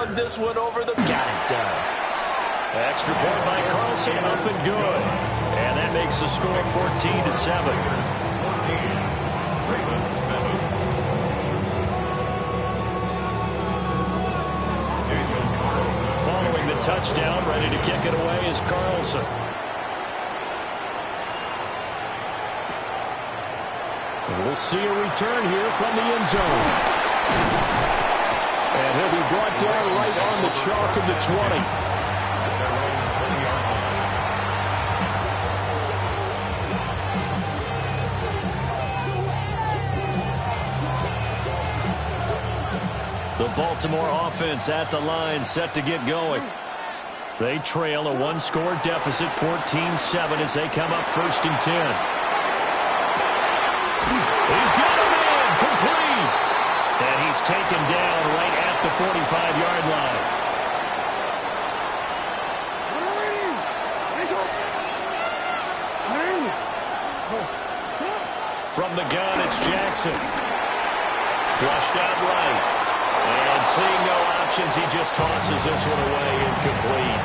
run this one over the... Got it done. Extra point by Carlson, up and good. And that makes the score 14-7. Following the touchdown, ready to kick it away is Carlson. We'll see a return here from the end zone. And he'll be brought down right on the chalk of the 20. The Baltimore offense at the line, set to get going. They trail a one-score deficit, 14-7, as they come up 1st and 10. He's got him in, complete. And he's taken down right at the 45-yard line. From the gun, it's Jackson. Flushed out right. And seeing no options, he just tosses this one away, incomplete.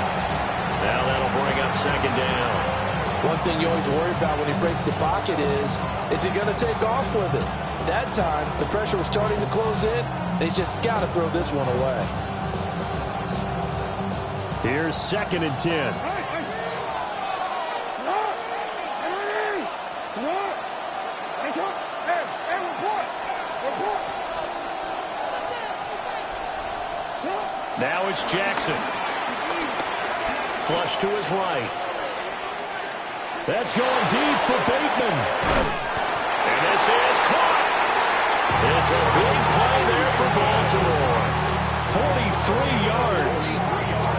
Now that'll bring up 2nd down. One thing you always worry about when he breaks the pocket is he going to take off with it? That time, the pressure was starting to close in, and he's just got to throw this one away. Here's 2nd and 10. Now it's Jackson. Flush to his right. That's going deep for Bateman. And this is caught. It's a big play there for Baltimore. 43 yards.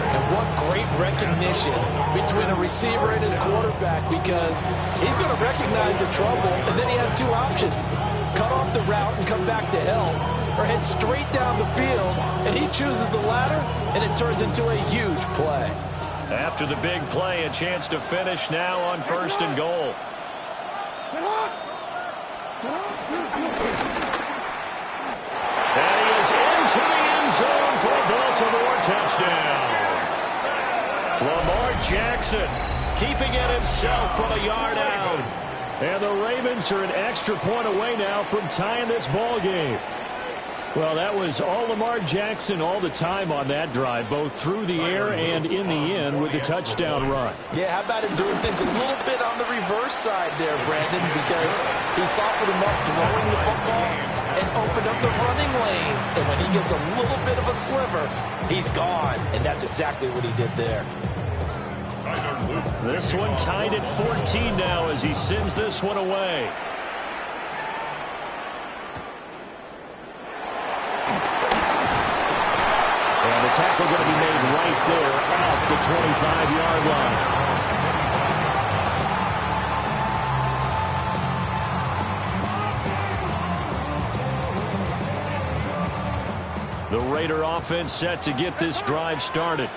And what great recognition between a receiver and his quarterback, because he's going to recognize the trouble, and then he has two options. Cut off the route and come back to help, or head straight down the field, and he chooses the latter, and it turns into a huge play. After the big play, a chance to finish now on 1st and goal. And he is into the end zone for a Baltimore touchdown. Lamar Jackson keeping it himself from a yard out. And the Ravens are an extra point away now from tying this ball game. Well, that was all Lamar Jackson all the time on that drive, both through the air and in the end with the touchdown run. Yeah, how about him doing things a little bit on the reverse side there, Brandon, because he softened him up throwing the football and opened up the running lanes. And when he gets a little bit of a sliver, he's gone. And that's exactly what he did there. This one tied at 14 now as he sends this one away. And the tackle going to be made right there at the 25-yard line. The Raider offense set to get this drive started.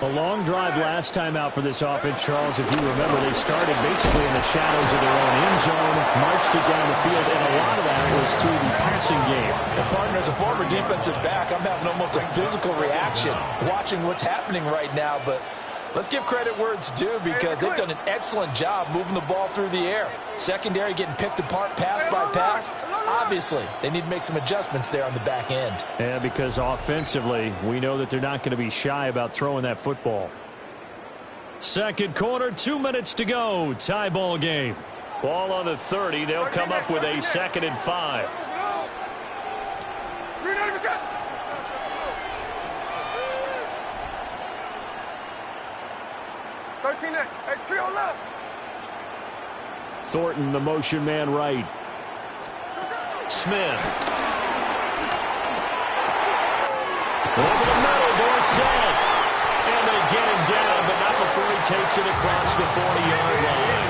A long drive last time out for this offense, Charles. If you remember, they started basically in the shadows of their own end zone, marched it down the field, and a lot of that was through the passing game. And, partner, as a former defensive back, I'm having almost a physical reaction watching what's happening right now. But let's give credit where it's due, because they've done an excellent job moving the ball through the air. Secondary getting picked apart pass by pass. Obviously, they need to make some adjustments there on the back end. Yeah, because offensively, we know that they're not going to be shy about throwing that football. Second quarter, 2 minutes to go. Tie ball game. Ball on the 30. They'll come up with a 2nd and 5. Thornton, the motion man right. Smith. Over the middle, Dorsett. And they get him down, but not before he takes it across the 40-yard line.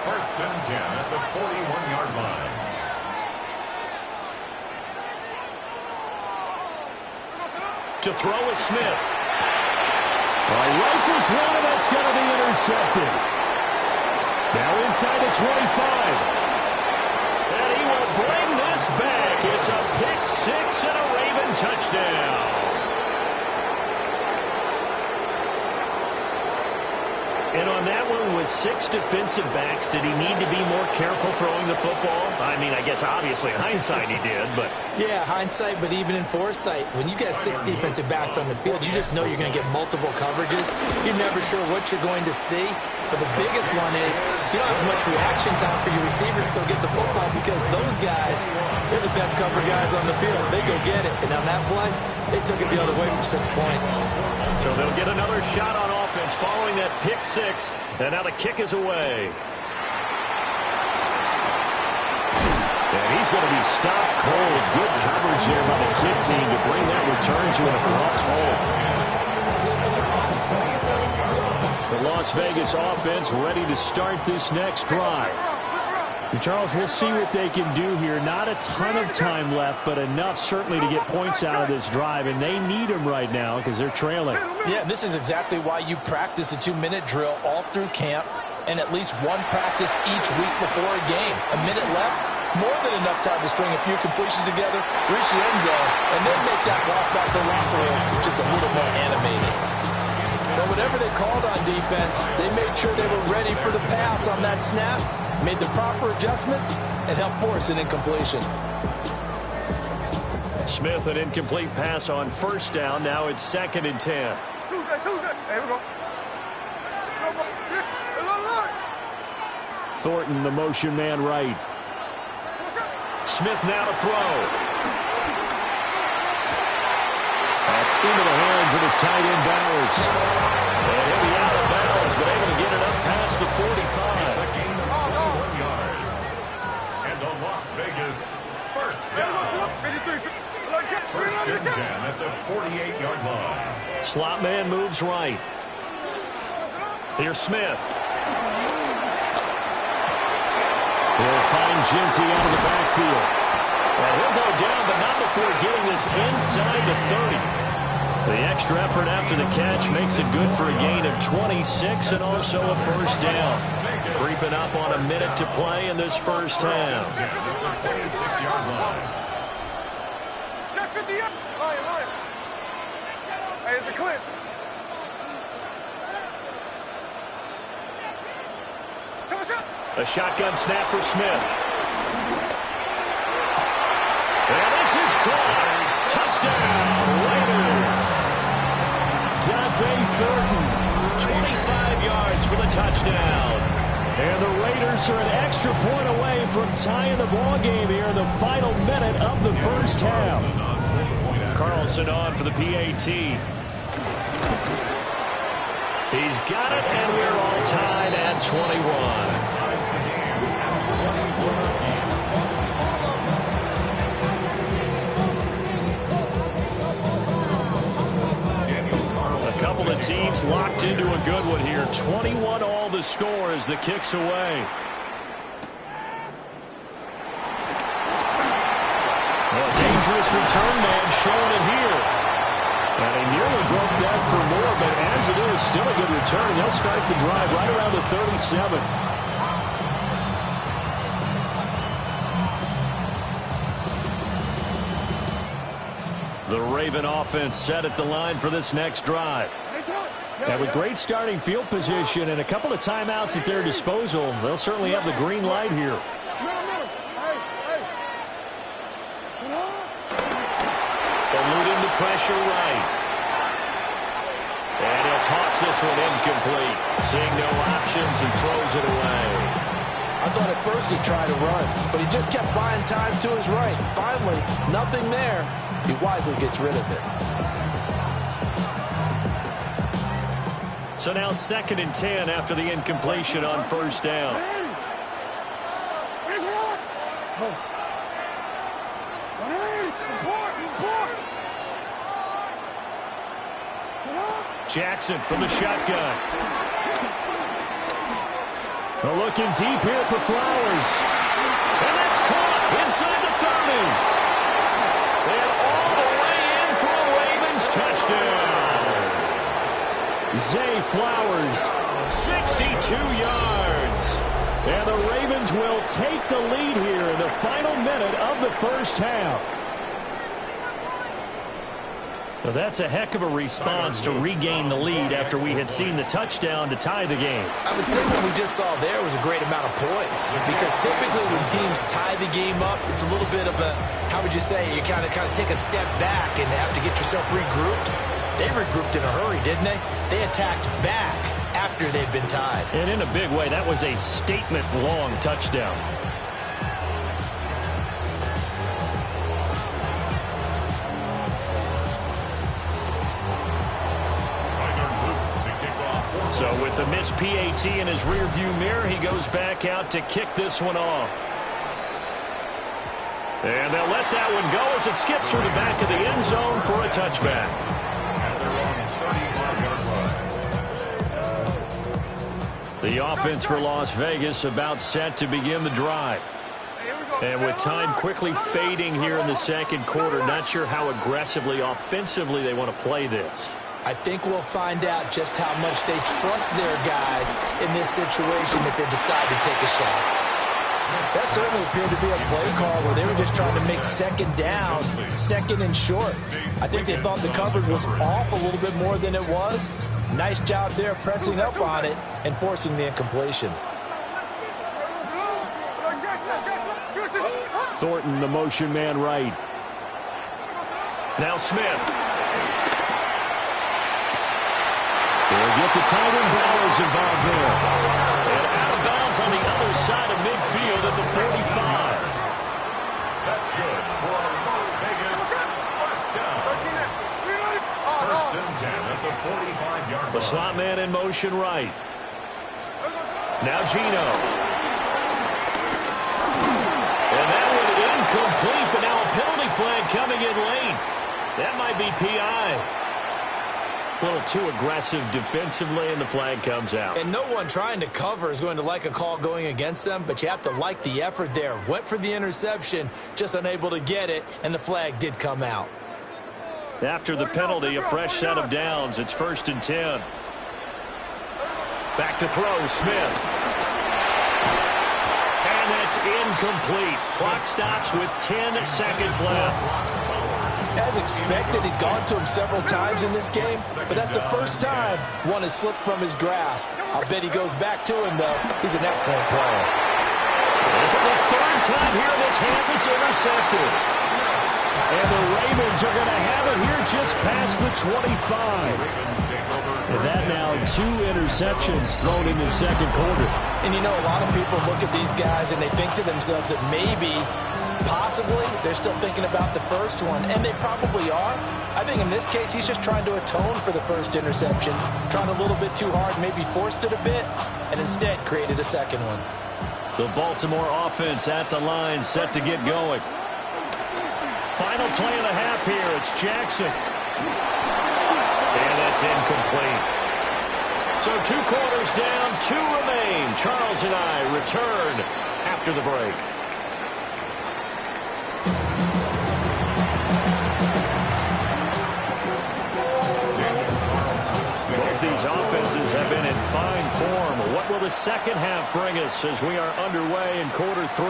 First and 10 at the 41-yard line. To throw is Smith. Rifles one, and that's going to be intercepted. Now inside the 25. And he will bring is back. It's a pick six and a Raven touchdown. And on that one, with 6 defensive backs, did he need to be more careful throwing the football? I mean, I guess obviously in hindsight he did, but... Yeah, hindsight, but even in foresight, when you got 6 defensive backs on the field, you just know you're going to get multiple coverages. You're never sure what you're going to see. But the biggest one is you don't have much reaction time for your receivers to go get the football because those guys, they're the best cover guys on the field. They go get it. And on that play, they took it the other way for 6 points. So they'll get another shot on offense following that pick six. And now the kick is away. And he's going to be stopped cold. Good coverage there by the kick team to bring that return to an abrupt halt. The Las Vegas offense ready to start this next drive. And Charles, we'll see what they can do here. Not a ton of time left, but enough certainly to get points out of this drive, and they need them right now because they're trailing. Yeah, this is exactly why you practice a 2-minute drill all through camp and at least one practice each week before a game. A minute left, more than enough time to string a few completions together, reach the end zone, and then make that walk back to the locker room just a little more animated. But whatever they called on defense, they made sure they were ready for the pass on that snap, made the proper adjustments, and helped force an incompletion. Smith, an incomplete pass on first down. Now it's 2nd and 10. Here we go. Thornton, the motion man right. Smith now to throw. That's into the hands of his tight end, Bowers. And he'll be out of bounds, but able to get it up past the 45. It's a gain of 21 yards. And the Las Vegas first down. First and 10 at the 48-yard line. Slot man moves right. Here's Smith. He'll find Ginty out of the backfield. And he'll go down, but not before getting this inside the 30. The extra effort after the catch makes it good for a gain of 26 and also a first down. Creeping up on a minute to play in this first half. The 26-yard line. Hey, it's a clip. A shotgun snap for Smith. And this is caught. Touchdown, Raiders. Dante Thornton, 25 yards for the touchdown. And the Raiders are an extra point away from tying the ball game here in the final minute of the first half. Carlson on for the PAT. He's got it, and we're all tied at 21. A couple of teams locked into a good one here. 21 all the score as the kick's away. Well, dangerous return man showing it here. And he nearly broke that for more, but as it is, still a good return. They'll start the drive right around the 37. The Raven offense set at the line for this next drive. And with great starting field position and a couple of timeouts at their disposal, they'll certainly have the green light here. Eluding the pressure right. And he'll toss this one incomplete. Seeing no options and throws it away. I thought at first he tried to run, but he just kept buying time to his right. Finally, nothing there. He wisely gets rid of it. So now 2nd and 10 after the incompletion on first down. Jackson from the shotgun. Looking deep here for Flowers. And that's caught inside the 30. And all the way in for a Ravens touchdown. Zay Flowers. 62 yards. And the Ravens will take the lead here in the final minute of the first half. Well, that's a heck of a response to regain the lead after we had seen the touchdown to tie the game. I would say what we just saw there was a great amount of poise, because typically when teams tie the game up, it's a little bit of a, how would you say, you kind of take a step back and have to get yourself regrouped. They regrouped in a hurry, didn't they? They attacked back after they'd been tied. And in a big way, that was a statement-long touchdown. So with a missed PAT in his rearview mirror, he goes back out to kick this one off. And they'll let that one go as it skips through the back of the end zone for a touchback. The offense for Las Vegas about set to begin the drive. And with time quickly fading here in the second quarter, not sure how aggressively, offensively they want to play this. I think we'll find out just how much they trust their guys in this situation if they decide to take a shot. That certainly appeared to be a play call where they were just trying to make second down, second and short. I think they thought the coverage was off a little bit more than it was. Nice job there pressing up on it and forcing the incompletion. Thornton, the motion man right. Now Smith. They'll get the tight end Bowers involved there. And out of bounds on the other side of midfield at the 45. That's good for a Las Vegas first down. First and 10 at the 45-yard line. The slot man in motion right. Now Gino. And that one incomplete, but now a penalty flag coming in late. That might be PI. A little too aggressive defensively, and the flag comes out. And no one trying to cover is going to like a call going against them, but you have to like the effort there. Went for the interception, just unable to get it, and the flag did come out. After the penalty, a fresh set of downs. It's 1st and 10. Back to throw, Smith. And that's incomplete. Clock stops with 10 seconds left. As expected, he's gone to him several times in this game, but that's the first time one has slipped from his grasp. I'll bet he goes back to him, though. He's an excellent player. And for the third time here in this half, it's intercepted. And the Ravens are going to have it here just past the 25. And that now 2 interceptions thrown in the second quarter. And you know, a lot of people look at these guys and they think to themselves that maybe, possibly, they're still thinking about the first one. And they probably are. I think in this case, he's just trying to atone for the first interception. Tried a little bit too hard, maybe forced it a bit, and instead created a second one. The Baltimore offense at the line, set to get going. Final play of the half here. It's Jackson. And that's incomplete. So 2 quarters down, 2 remain. Charles and I return after the break. Both these offenses have been in fine form. What will the second half bring us as we are underway in quarter 3?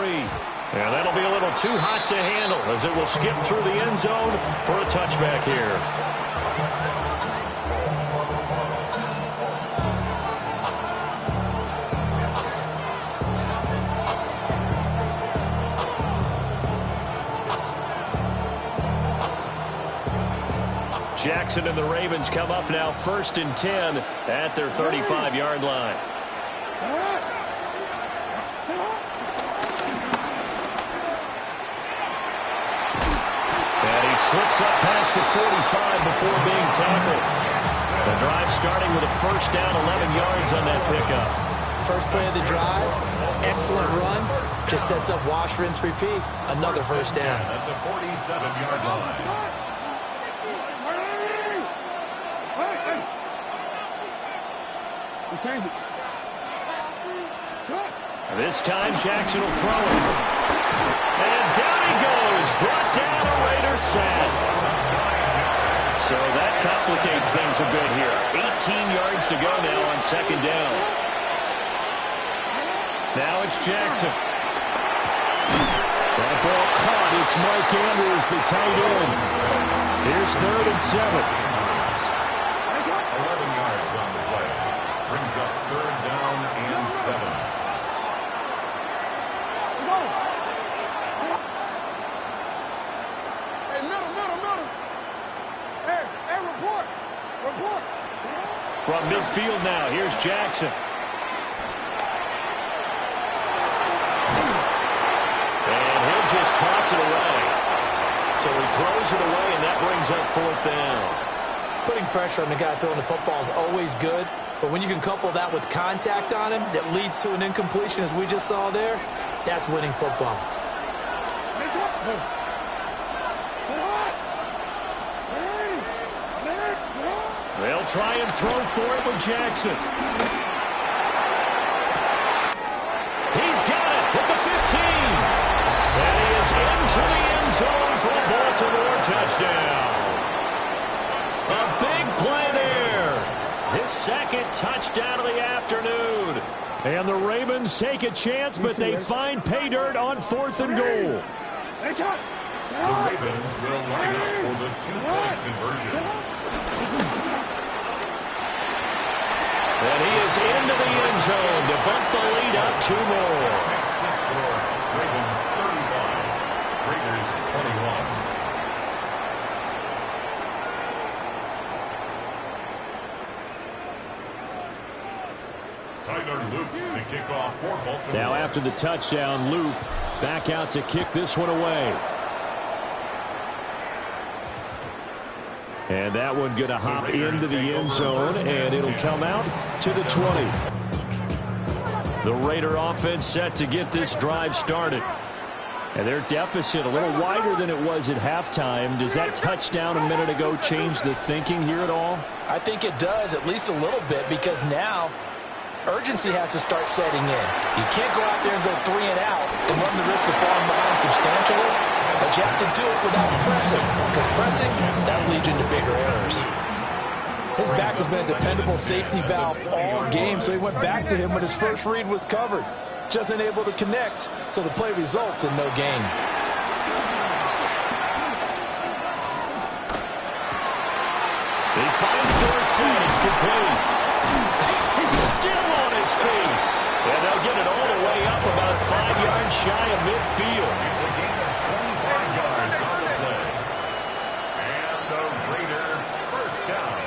And that'll be a little too hot to handle as it will skip through the end zone for a touchback here. Jackson and the Ravens come up now 1st and 10 at their 35-yard line. And he slips up past the 45 before being tackled. The drive starting with a first down, 11 yards on that pickup. First play of the drive, excellent run. Just sets up wash, rinse, repeat. Another first down. At the 47-yard line. This time Jackson will throw it. And down he goes. Brought down a Raider sack. So that complicates things a bit here. 18 yards to go now on second down. Now it's Jackson. That ball caught. It's Mike Andrews, the tight end. Here's 3rd and 7. 11 yards on the play. Brings up 3rd down and 7. Hey, middle. Hey, report. From midfield now, here's Jackson. And he'll just toss it away. So he throws it away, and that brings up 4th down. Putting pressure on the guy throwing the football is always good, but when you can couple that with contact on him that leads to an incompletion, as we just saw there, that's winning football. They'll try and throw for it with Jackson. He's got it at the 15. And he is into the end zone for a Baltimore touchdown. A big play there. His 2nd touchdown of the afternoon. And the Ravens take a chance, but they find pay dirt on 4th and goal. The Ravens will line up for the 2-point conversion. And he is into the end zone to bump the lead up 2 more. Makes the score Ravens 31, Raiders 21. Tyler Loop to kick off for Baltimore. Now after the touchdown, Loop back out to kick this one away. And that one going to hop into the end zone, and it'll come out to the 20. The Raider offense set to get this drive started. And their deficit a little wider than it was at halftime. Does that touchdown a minute ago change the thinking here at all? I think it does, at least a little bit, because now urgency has to start setting in. You can't go out there and go 3 and out and run the risk of falling behind substantially, but you have to do it without pressing, because pressing, that leads into bigger errors. His back has been a dependable safety valve all game, so he went back to him when his first read was covered. Just unable to connect, so the play results in no gain. He finds Dorsett. It's complete. He's still on his feet. And they'll get it all the way up about 5 yards shy of midfield. It's a gain of 25 yards on the play. And the Raider first down.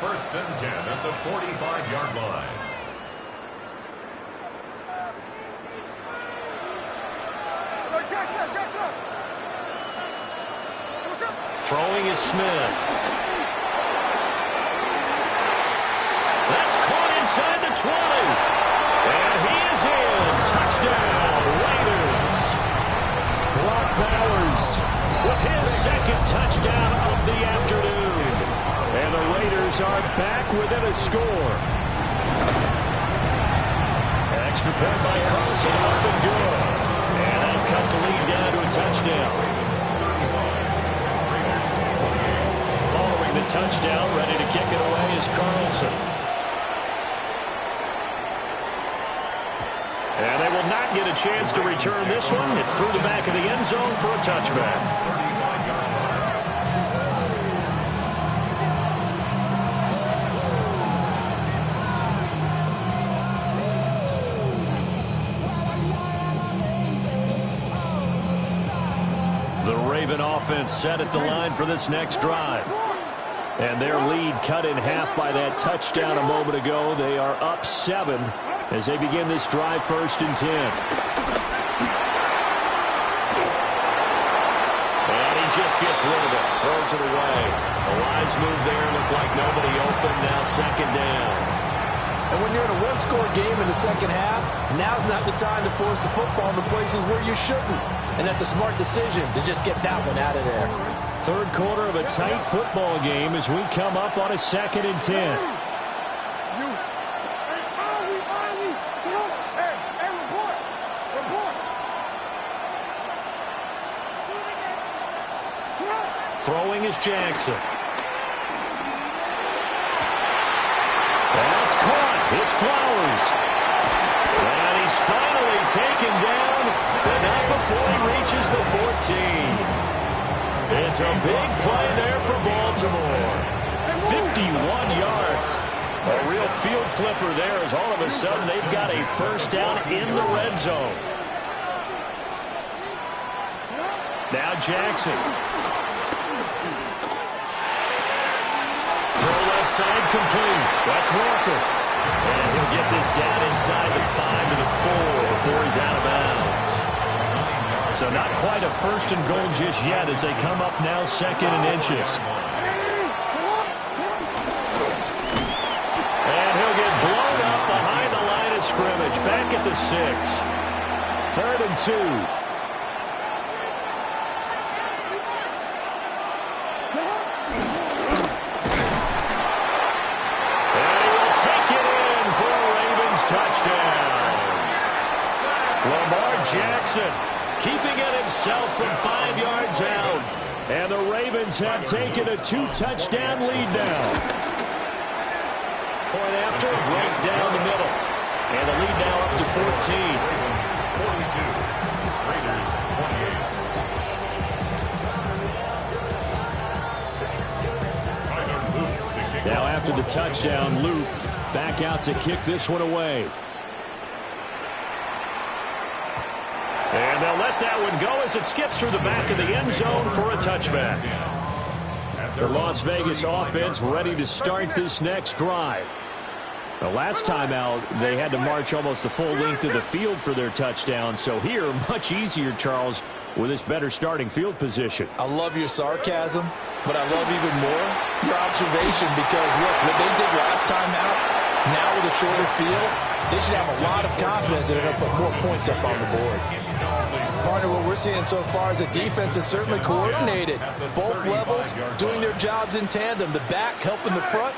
1st and 10 at the 45-yard line. Throwing is Smith. That's caught inside the 20. And he is in. Touchdown, Raiders. Brock Bowers with his 2nd touchdown of the afternoon. And the Raiders are back within a score. Extra point by Carlson, up and good. And that'll cut the lead down to a touchdown. Following the touchdown, ready to kick it away is Carlson. And they will not get a chance to return this one. It's through the back of the end zone for a touchback. The Raven offense set at the line for this next drive. And their lead cut in half by that touchdown a moment ago. They are up 7 as they begin this drive 1st and 10. And he just gets rid of it, throws it away. A wise move there, looked like nobody open, now 2nd down. And when you're in a one-score game in the second half, now's not the time to force the football into places where you shouldn't. And that's a smart decision to just get that one out of there. 3rd quarter of a tight football game as we come up on a 2nd and 10. Throwing is Jackson. That's caught. It's Flowers. And He's finally taken down, but not before he reaches the 14. It's a big play there for Baltimore. 51 yards. A real field flipper there as all of a sudden they've got a first down in the red zone. Now Jackson. Throw left side complete. That's Walker. And he'll get this down inside the 5 to the 4 before he's out of bounds. So not quite a first and goal just yet as they come up now second and inches. And he'll get blown up behind the line of scrimmage. Back at the 6. 3rd and 2. Touchdown. Lamar Jackson keeping it himself from 5 yards out. And the Ravens have taken a 2-touchdown lead now. Point after, right down the middle. And the lead now up to 14. 42. Raiders 28. Now after the touchdown, Luke back out to kick this one away. And they'll let that one go as it skips through the back of the end zone for a touchback. The Las Vegas offense ready to start this next drive. The last time out, they had to march almost the full length of the field for their touchdown. So here, much easier, Charles, with this better starting field position. I love your sarcasm, but I love even more your observation because, look, what they did last time out, now with a shorter field, they should have a lot of confidence that they're going to put more points up on the board. Partner, what we're seeing so far is the defense is certainly coordinated. Both levels doing their jobs in tandem. The back helping the front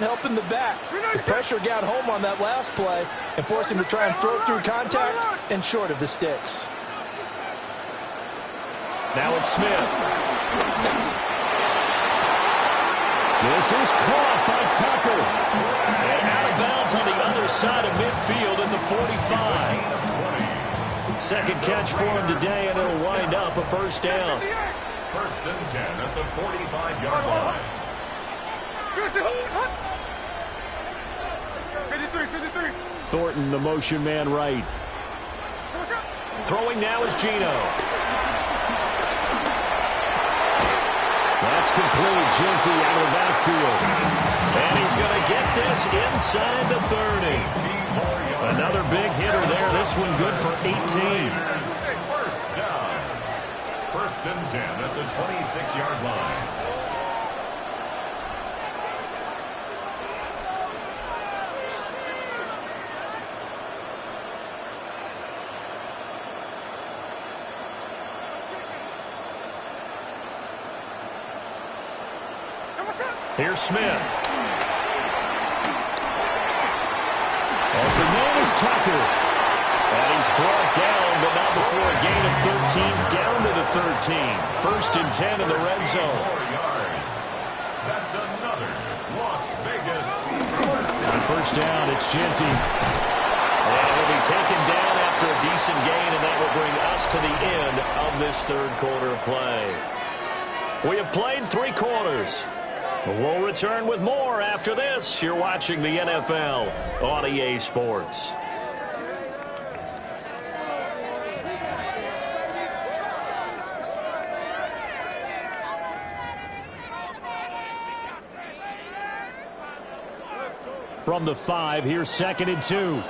helping the back. The pressure got home on that last play and forced him to try and throw through contact and short of the sticks. Now it's Smith. This is caught by Tucker. And out of bounds on the other side of midfield at the 45. Second catch for him today, and it'll wind up a first down. 1st and 10 at the 45-yard line. 53. Thornton, the motion man right. Throwing now is Geno. That's complete. Genty out of the backfield. And he's going to get this inside the 30. Another big hitter there. This one good for 18. First down. 1st and 10 at the 26-yard line. Here's Smith. Open man is Tucker. And he's brought down, but not before a gain of 13, down to the 13. 1st and 10 in the red zone. 4 yards. That's another Las Vegas first down. On first down, it's Genty. And he'll be taken down after a decent gain, and that will bring us to the end of this 3rd quarter of play. We have played 3 quarters. We'll return with more after this. You're watching the NFL on EA Sports. From the 5, here's 2nd and 2.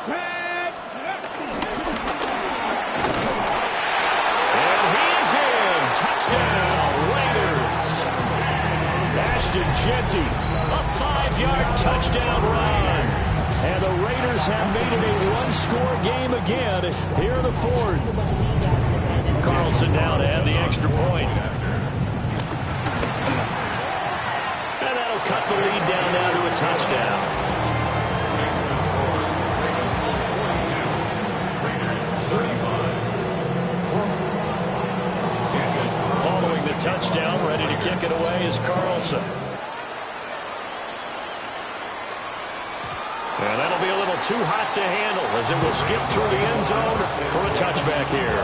And he's in. Touchdown, Raiders. Ashton Genty, a 5-yard touchdown run. And the Raiders have made it a one-score game again here in the 4th. Carlson now to add the extra point. And that'll cut the lead down now to a touchdown. Following the touchdown, ready to kick it away is Carlson. And that'll be a little too hot to handle as it will skip through the end zone for a touchback here.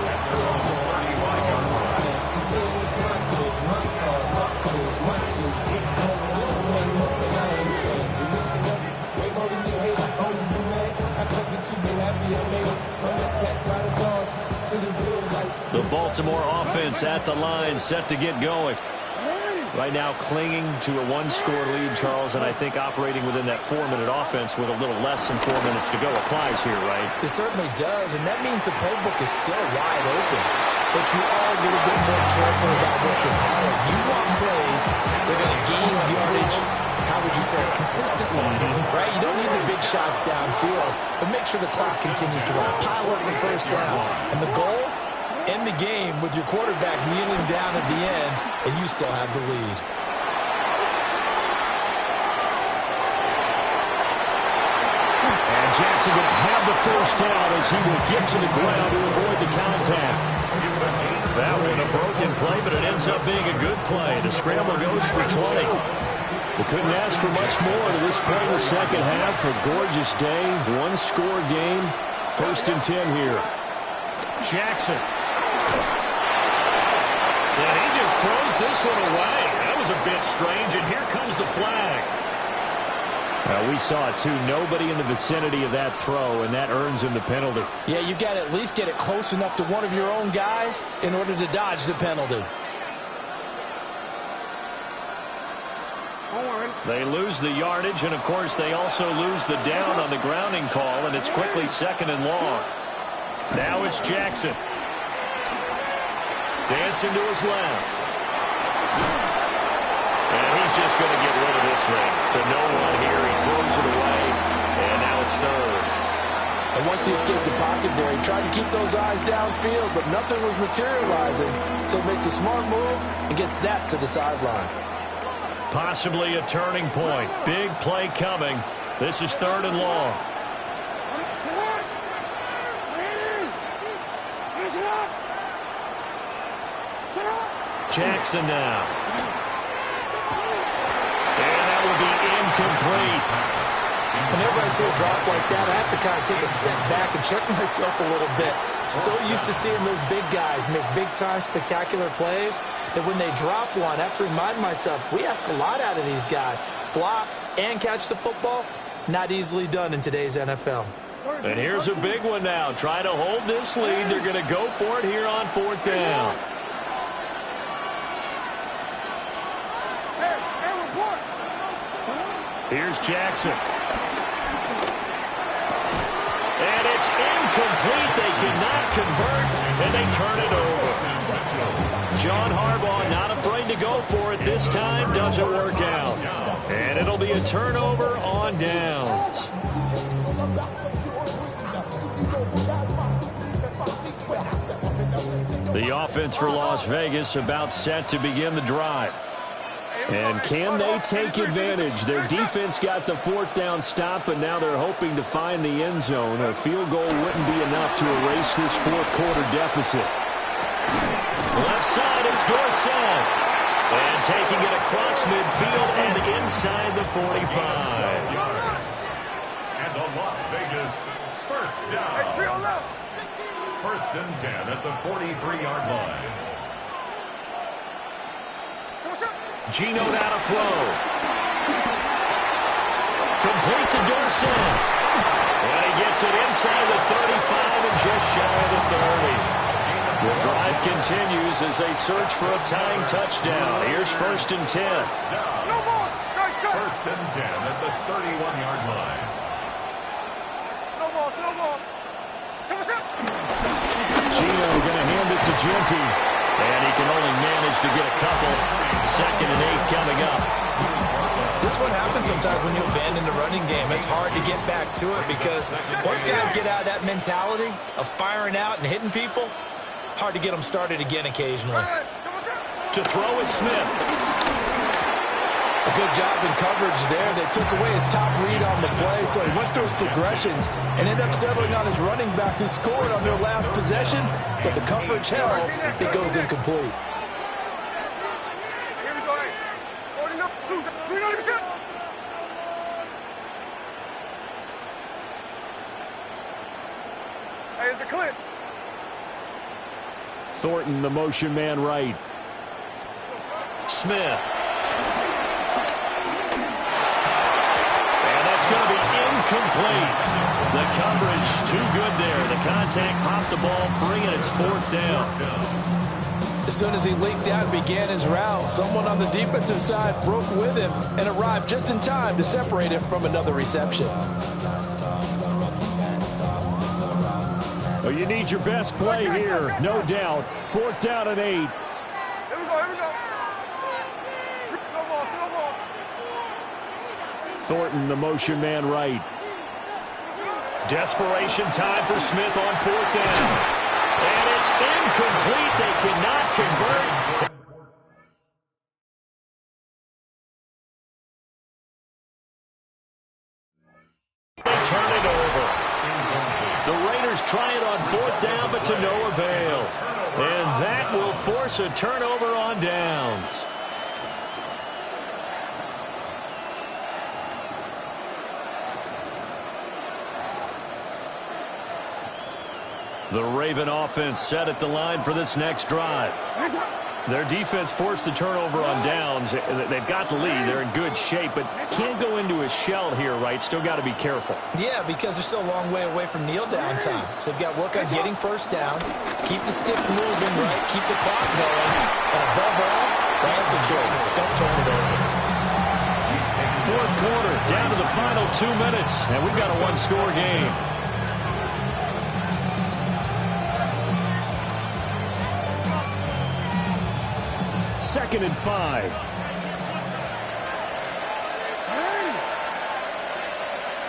The Baltimore offense at the line, set to get going. Right now clinging to a one-score lead, Charles, and I think operating within that 4-minute offense with a little less than 4 minutes to go applies here, right? It certainly does, and that means the playbook is still wide open. But you are a little bit more careful about what you're calling. You want plays that are going to gain yardage, how would you say it, consistently, right? You don't need the big shots downfield, but make sure the clock continues to run. Pile up the first down, and the goal? End the game with your quarterback kneeling down at the end, and you still have the lead. And Jackson will have the first down as he will get to the ground to avoid the contact. That one a broken play, but it ends up being a good play. The scramble goes for 20. We couldn't ask for much more to this point in the second half. A gorgeous day, one-score game. 1st and 10 here. Jackson. And he just throws this one away. That was a bit strange, and here comes the flag. We saw it, too. Nobody in the vicinity of that throw, and that earns him the penalty. Yeah, you got to at least get it close enough to one of your own guys in order to dodge the penalty. They lose the yardage, and, of course, they also lose the down on the grounding call, and it's quickly 2nd and long. Now it's Jackson. Dancing to his left. And he's just going to get rid of this thing. To no one here. He throws it away. And now it's 3rd. And once he escaped the pocket there, he tried to keep those eyes downfield, but nothing was materializing. So makes a smart move and gets that to the sideline. Possibly a turning point. Big play coming. This is 3rd and long. Jackson now. And that will be incomplete. Whenever I see a drop like that, I have to kind of take a step back and check myself a little bit. So used to seeing those big guys make big-time spectacular plays that when they drop one, I have to remind myself, we ask a lot out of these guys. Block and catch the football, not easily done in today's NFL. And here's a big one now. Try to hold this lead. They're going to go for it here on 4th down. Here's Jackson. And it's incomplete. They cannot convert, and they turn it over. John Harbaugh not afraid to go for it this time. Doesn't work out. And it'll be a turnover on downs. The offense for Las Vegas about set to begin the drive. And can they take advantage? Their defense got the 4th down stop, and now they're hoping to find the end zone. A field goal wouldn't be enough to erase this 4th quarter deficit. Left side, it's Dorsett. And taking it across midfield and inside the 45. And the Las Vegas 1st down. 1st and 10 at the 43-yard line. Gino now to throw. Complete to Dorsett. And he gets it inside the 35 and just shy of the 30. The drive continues as they search for a tying touchdown. Here's 1st and 10. 1st and 10 at the 31-yard line. Gino going to hand it to Genty. And he can only manage to get a couple. 2nd and 8 coming up. This one happens sometimes when you abandon the running game. It's hard to get back to it because once guys get out of that mentality of firing out and hitting people, hard to get them started again occasionally. To throw is Smith. A good job in coverage there. They took away his top read on the play, so he went through his progressions and ended up settling on his running back who scored on their last possession, but the coverage held. It goes incomplete. Thornton, the motion man right. Smith. And that's going to be incomplete. The coverage too good there. The contact popped the ball free, and it's 4th down. As soon as he leaked out and began his route, someone on the defensive side broke with him and arrived just in time to separate him from another reception. Well, you need your best play here, no doubt. 4th down and 8. Here we go, here we go. No ball, no ball. Thornton, the motion man right. Desperation time for Smith on 4th down. And it's incomplete. They cannot convert. They turn it over. The Raiders try it on 4th down, but to no avail. And that will force a turnover on downs. The Raven offense set at the line for this next drive. Their defense forced the turnover on downs. They've got the lead. They're in good shape, but can't go into a shell here, right? Still got to be careful. Yeah, because they're still a long way away from kneel down time. So they've got to work on getting first downs, keep the sticks moving, right? Keep the clock going. And above all, ball secure. Don't turn it over. 4th quarter, down to the final 2 minutes, and we've got a one-score game. Second and 5.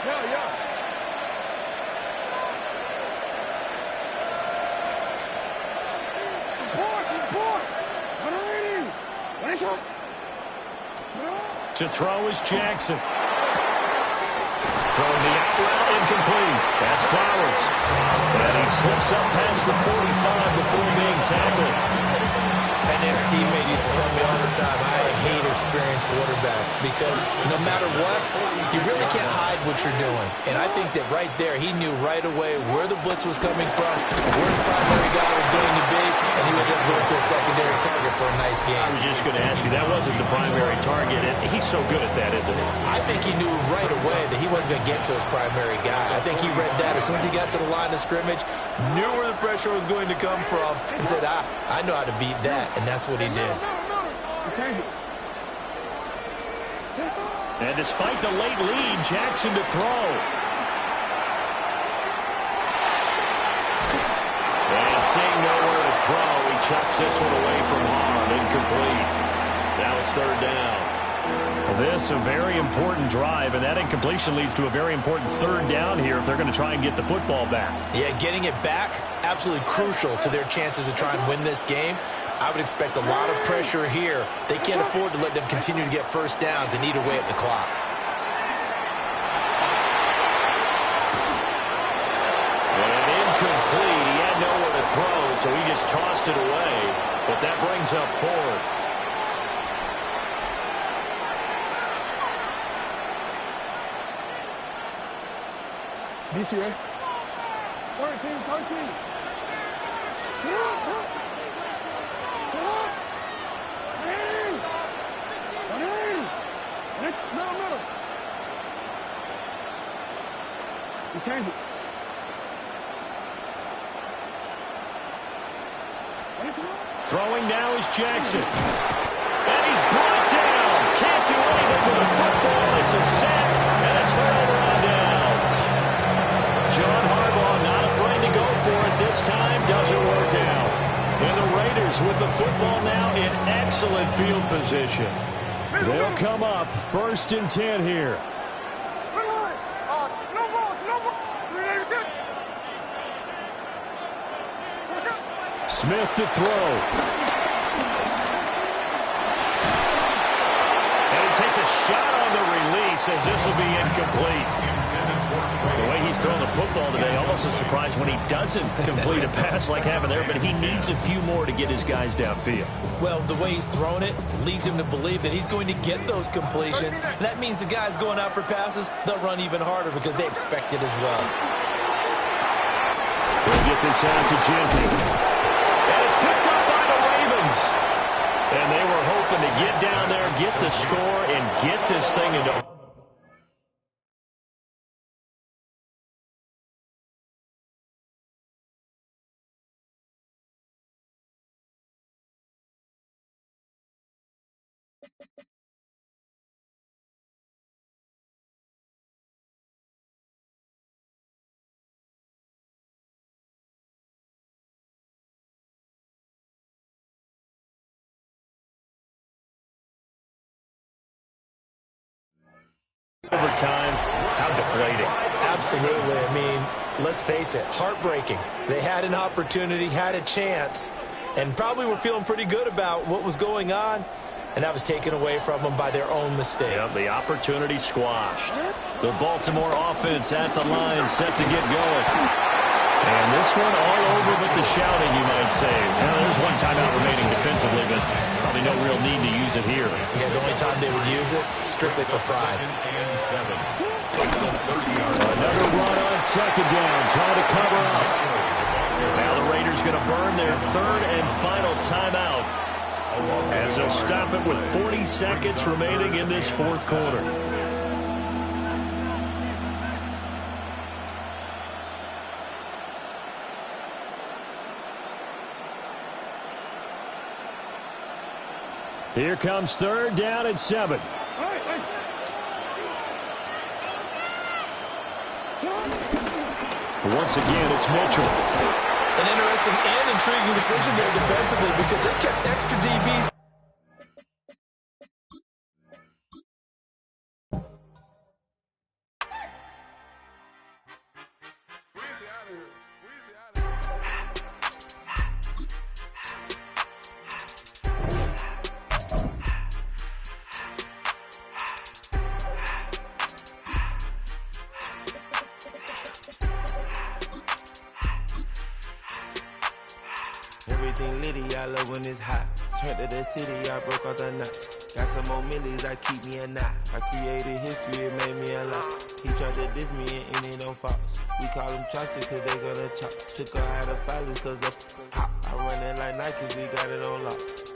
Yeah, yeah. To throw is Jackson. Throwing the out route, incomplete. That's Flowers. And he slips up past the 45 before being tackled. An ex-teammate used to tell me all the time, I hate experienced quarterbacks because no matter what, you really can't hide what you're doing. And I think that right there, he knew right away where the blitz was coming from, where his primary guy was going to be, and he ended up going to a secondary target for a nice game. I was just going to ask you, that wasn't the primary target, and he's so good at that, isn't he? I think he knew right away that he wasn't going to get to his primary guy. I think he read that as soon as he got to the line of scrimmage, knew where the pressure was going to come from, and said, I know how to beat that. And that's what he did. And despite the late lead, Jackson to throw. And seeing nowhere to throw, he chucks this one away from harm. Incomplete. Now it's 3rd down. This a very important drive, and that incompletion leads to a very important 3rd down here if they're going to try and get the football back. Yeah, getting it back, absolutely crucial to their chances to try and win this game. I would expect a lot of pressure here. They can't afford to let them continue to get first downs and eat away at the clock. And incomplete. He had nowhere to throw, so he just tossed it away. But that brings up 4th. DCA. 13. Middle. You change it. Throwing now is Jackson. And he's brought down. Can't do anything with the football. It's a sack and a turnover on downs. John Harbaugh not afraid to go for it this time. Doesn't work out. And the Raiders with the football now in excellent field position. They'll come up 1st and 10 here. No ball. Smith to throw. And he takes a shot on the release as this will be incomplete. The way he's throwing the football today, almost a surprise when he doesn't complete a pass like happened there, but he needs a few more to get his guys downfield. Well, the way he's thrown it leads him to believe that he's going to get those completions. And that means the guys going out for passes, they'll run even harder because they expect it as well. We'll get this out to Genty. And it's picked get down there, get the score, and get this thing into overtime. How deflating. Absolutely. I mean, let's face it, heartbreaking. They had an opportunity, had a chance, and probably were feeling pretty good about what was going on, and that was taken away from them by their own mistake. Yeah, the opportunity squashed. The Baltimore offense at the line, set to get going. And this one all over with the shouting, you might say. Well, there's one timeout remaining defensively, but probably no real need to use it here. Yeah, the only time they would use it, strictly for pride. Another run on second down, trying to cover up. Now the Raiders going to burn their third and final timeout as they'll stop it with 40 seconds remaining in this fourth quarter. Here comes third down and 7. Once again, it's Mitchell. An interesting and intriguing decision there defensively because they kept extra DBs. Everything litty, I love when it's hot. Turned to the city, I broke out the knot. Got some more millies, I keep me a knot. I created history, it made me a lot. He tried to diss me and it don't false. We call them chopsticks cause they gonna chop. Took her out of filers cause of hot. I run it like Nike, we got it on lock.